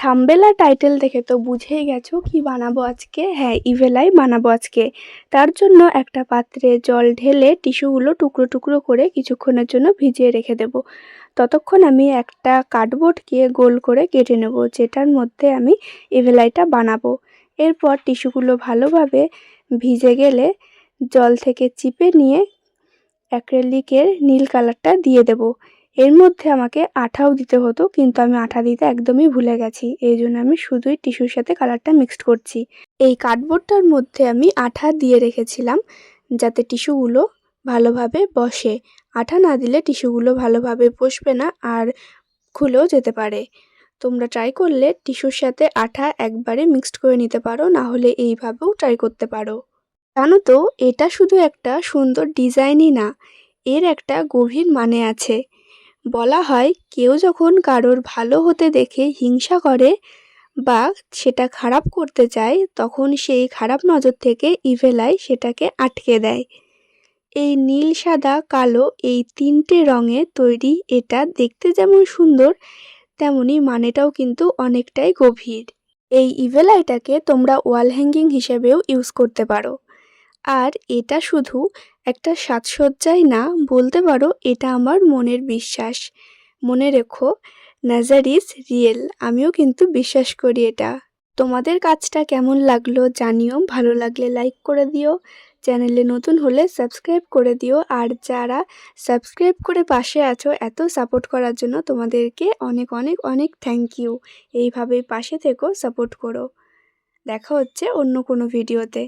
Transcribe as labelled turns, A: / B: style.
A: Thumbnail আর title দেখে তো বুঝেই গেছো কি বানাবো আজকে। হ্যাঁ, ইভেল আই বানাবো আজকে। তার জন্য একটা পাত্রে জল ঢেলে টিস্যুগুলো টুকরো টুকরো করে কিছুক্ষণের জন্য ভিজিয়ে রেখে দেব। ততক্ষণ আমি একটা কার্ডবোর্ডকে গোল করে কেটে নেব, যেটার মধ্যে আমি ইভেল আইটা বানাবো। এরপর টিস্যুগুলো ভালোভাবে ভিজে গেলে জল থেকে চিপে নিয়ে অ্যাক্রিলিকের নীল কালারটা দিয়ে দেব। এর মধ্যে আমাকে আঠাও দিতে হতো, কিন্তু আমি আঠা দিতে একদমই ভুলে গেছি। এই জন্য আমি শুধুই টিস্যুর সাথে কালারটা মিক্সড করছি। এই কার্ডবোর্ডটার মধ্যে আমি আঠা দিয়ে রেখেছিলাম যাতে টিস্যুগুলো ভালোভাবে বসে। আঠা না দিলে টিস্যুগুলো ভালোভাবে বসবে না আর খুলেও যেতে পারে। তোমরা ট্রাই করলে টিস্যুর সাথে আঠা একবারে মিক্সড করে নিতে পারো, না হলে এইভাবেও ট্রাই করতে পারো। জানো তো, এটা শুধু একটা সুন্দর ডিজাইনই না, এর একটা গভীর মানে আছে। বলা হয় কেউ যখন কারোর ভালো হতে দেখে হিংসা করে বা সেটা খারাপ করতে চায়, তখন সেই খারাপ নজর থেকে ইভেল আই সেটাকে আটকে দেয়। এই নীল, সাদা, কালো এই তিনটে রঙে তৈরি এটা দেখতে যেমন সুন্দর, তেমনি মানেটাও কিন্তু অনেকটাই গভীর। এই ইভেল আইটাকে তোমরা ওয়াল হ্যাঙ্গিং হিসেবেও ইউজ করতে পারো। আর এটা শুধু একটা সাজসজ্জাই না, বলতে পারো এটা আমার মনের বিশ্বাস। মনে রেখো, নাজার ইজ রিয়েল। আমিও কিন্তু বিশ্বাস করি এটা। তোমাদের কাজটা কেমন লাগলো জানিও। ভালো লাগলে লাইক করে দিও, চ্যানেলে নতুন হলে সাবস্ক্রাইব করে দিও। আর যারা সাবস্ক্রাইব করে পাশে আছো এত সাপোর্ট করার জন্য তোমাদেরকে অনেক অনেক অনেক থ্যাংক ইউ। এইভাবেই পাশে থেকো, সাপোর্ট করো। দেখা হচ্ছে অন্য কোনো ভিডিওতে।